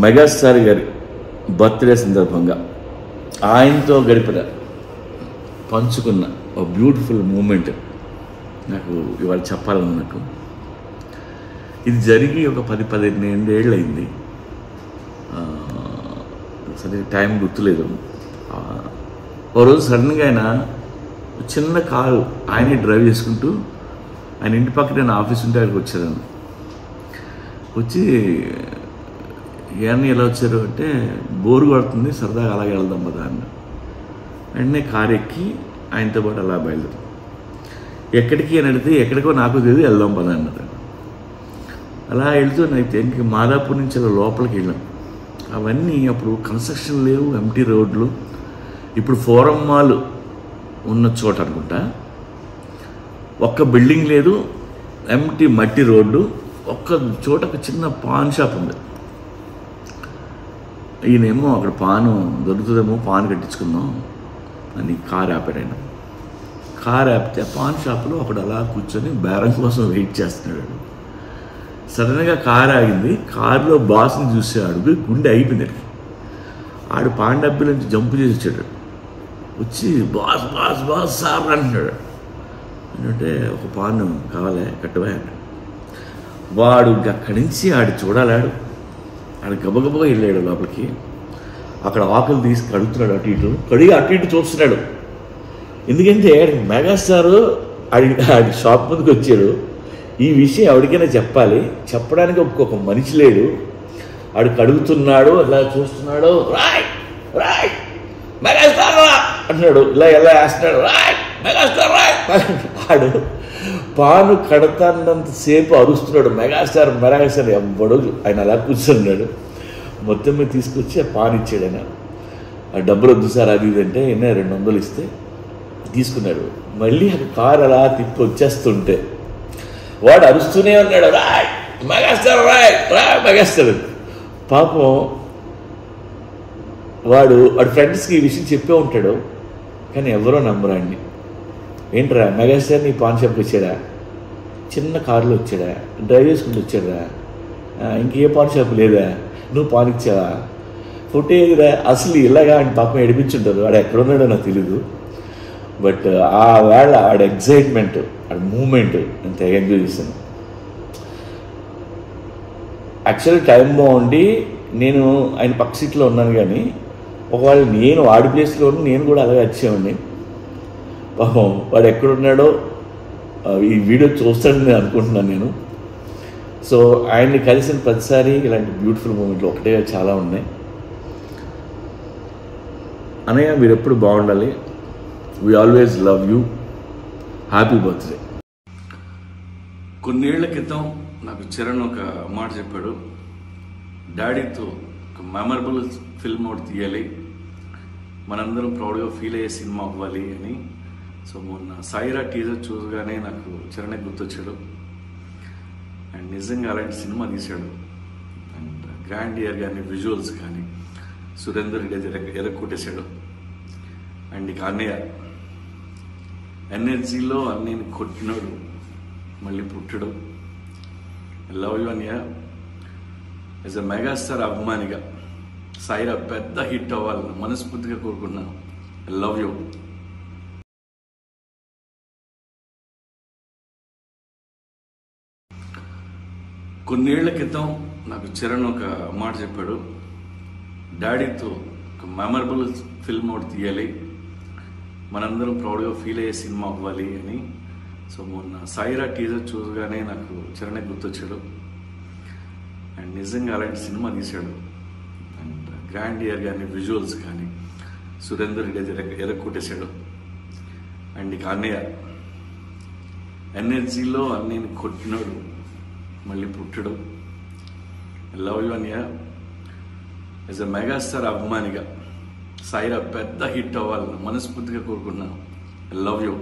Megastar గారి birthday సందర్భంగా ఆయనతో గడిపిన పంచుకున్న ఒక బ్యూటిఫుల్ మూమెంట్ నాకు ఇవాళ చెప్పాలని నాకు. ఇది జరిగి ఒక 10-15 ఏళ్ళు అయింది. సరే టైం గుర్తులేదు. ఓ రోజు సడన్గా ఆయన చిన్న కారు ఆయనే డ్రైవ్ చేసుకుంటూ ఆయన ఇంటి పక్కన నేను ఆఫీస్ ఉంటే అక్కడికి వచ్చాను. వచ్చి ఎలా వచ్చారు అంటే బోరు కొడుతుంది, సరదాగా అలాగే వెళ్దాం కదా అన్న. వెంటనే కారు ఎక్కి ఆయనతో పాటు అలా బయలుదేరు. ఎక్కడికి అని అడిగితే ఎక్కడికో నాకు తెలియదు, వెళ్దాం పదా అన్నది. అలా వెళ్తూ నాకు మాదాపూర్ నుంచి అలా లోపలికి వెళ్ళాం. అవన్నీ అప్పుడు కన్స్ట్రక్షన్ లేవు, ఎంటీ రోడ్లు. ఇప్పుడు ఫోరం మాల్ ఉన్న చోట అనుకుంటా, ఒక్క బిల్డింగ్ లేదు, ఎంటీ మట్టి రోడ్డు. ఒక్క చోట ఒక చిన్న పాన్ షాప్ ఉంది. ఈయనేమో అక్కడ పాను దొరుకుతుందేమో, పాన్ కట్టించుకుందాం అని కారు ఆపాడు. ఆయన కారు ఆపితే పాన్ షాప్లో ఒకడు అలా కూర్చొని బేరం కోసం వెయిట్ చేస్తున్నాడు. సడన్గా కారు ఆగింది. కారులో బాస్ని చూసాడు, గుండె అయిపోయింది. ఆడు పాన్ డబ్బి నుంచి జంపు చేసి వచ్చాడు. వచ్చి బాస్ బాస్ బాస్ సార్ అంటున్నాడు. అంటే ఒక పాన్ కావాలే కట్టవా అన్నాడు. వాడు అక్కడి నుంచి ఆడు చూడాలాడు. ఆడు గబగబగా వెళ్ళాడు లోపలికి. అక్కడ ఆకులు తీసి కడుగుతున్నాడు, అటు ఇటు కడిగి అటు ఇటు చూస్తున్నాడు. ఎందుకంటే మెగాస్టార్ ఆడి షాప్ ముందుకు వచ్చాడు. ఈ విషయం ఎవరికైనా చెప్పాలి, చెప్పడానికి ఒక్కొక్క మనిషి లేడు. ఆడు కడుగుతున్నాడు, అలా చూస్తున్నాడు. రాయ్ రాయ్ మెగాస్టార్ అంటున్నాడు. ఇలా వేస్తున్నాడు, రాయ్ మెగాస్టార్ రాయ్. ఆడు పాను కడతాన్నంతసేపు అరుస్తున్నాడు, మెగాస్టార్ మెగాస్టార్. ఎవ్వడు ఆయన అలా కూర్చున్నాడు. మొత్తం మీద తీసుకొచ్చి ఆ పాన్ ఇచ్చాడు. ఆయన ఆ డబ్బులు వద్దు సార్ అది ఇది అంటే 200 ఇస్తే తీసుకున్నాడు. మళ్ళీ ఆ కారు అలా తిప్పి వచ్చేస్తుంటే వాడు అరుస్తూనే ఉన్నాడు, రాయ్ మెగాస్టార్ రాయ్ రాయ్ మెగాస్టార్. పాపం వాడు ఫ్రెండ్స్కి ఈ విషయం చెప్పే ఉంటాడు, కానీ ఎవరో నమ్మరాండి. ఏంట్రా మెగాస్టార్ నీ పాన్ షాప్కి వచ్చాడా, చిన్న కారులో వచ్చాడా, డ్రైవ్ చేసుకుంటూ వచ్చాడా, ఇంకే పాన్ షాప్ లేదా, నువ్వు పాన్ ఇచ్చావా, ఫుటేజ్రా అసలు ఇలాగా అని పాపం ఏడిపించుంటారు. వాడు ఎక్కడున్నాడో నాకు తెలీదు. బట్ ఆ వేళ ఆడ ఎగ్జైట్మెంట్, ఆడ మూమెంట్ నేను తెగ ఎంజాయ్ చేశాను. యాక్చువల్లీ టైం బాగుండి నేను ఆయన పక్క సీట్లో ఉన్నాను, కానీ ఒకవేళ నేను వాడి ప్లేస్లో ఉన్న నేను కూడా అలాగే వచ్చేవాడిని. పాపం వాడు ఎక్కడున్నాడో ఈ వీడియో చూస్తాడని నేను అనుకుంటున్నాను నేను. సో ఆయన్ని కలిసిన ప్రతిసారి ఇలాంటి బ్యూటిఫుల్ మూమెంట్లు ఒకటే చాలా ఉన్నాయి. అన్నయ్య మీరు ఎప్పుడు బాగుండాలి. We always love you. Happy birthday. కొన్నేళ్ల క్రితం నాకు చరణ్ ఒక మాట చెప్పాడు, డాడీతో ఒక మెమరబుల్ ఫిల్మ్ ఒకటి తీయాలి, మనందరం ప్రౌడ్గా ఫీల్ అయ్యే సినిమా అవ్వాలి అని. సో మొన్న సాయిరా టీజర్ చూడగానే నాకు చరణ్ గుర్తొచ్చాడు. అండ్ నిజంగా అలాంటి సినిమా తీశాడు. అండ్ గ్రాండ్ ఇయర్ కానీ విజువల్స్ కానీ సురేందర్ రెడ్డి అయితే ఎరక్కొట్టేశాడు. అండ్ ఇక అన్నయ్య ఎనర్జీలో అన్నయ్యని కొట్టినాడు, మళ్ళీ పుట్టడు. లవ్ యూ అన్నయ్య. యాజ్ అ మెగాస్టార్ అభిమానిగా సాయిరా పెద్ద హిట్ అవ్వాలని మనస్ఫూర్తిగా కోరుకుంటున్నాను. Love you. కొన్నేళ్ల క్రితం నాకు చరణ్ ఒక మాట చెప్పాడు, డాడీతో ఒక మెమరబుల్ ఫిల్మ్ ఒకటి తీయాలి, మనందరం ప్రౌడ్గా ఫీల్ అయ్యే సినిమా అవ్వాలి అని. సో మొన్న సాయిరా టీజర్ చూడగానే నాకు చరణ్ గుర్తొచ్చాడు. అండ్ నిజంగా అలాంటి సినిమా తీశాడు. అండ్ గ్రాండ్ ఇయర్ కానీ విజువల్స్ కానీ సురేందర్ రెడ్డి అయితే ఎరక్కొట్టేశాడు. అండ్ ఇక అన్నయ్య ఎనర్జీలో అన్నయ్యని కొట్టినాడు, మళ్ళీ పుట్టడు. లవ్ యూ అన్నయ్య. యాజ్ అ మెగాస్టార్ అభిమానిగా సాయిరా పెద్ద హిట్ అవ్వాలని మనస్ఫూర్తిగా కోరుకుంటున్నాను. Love you.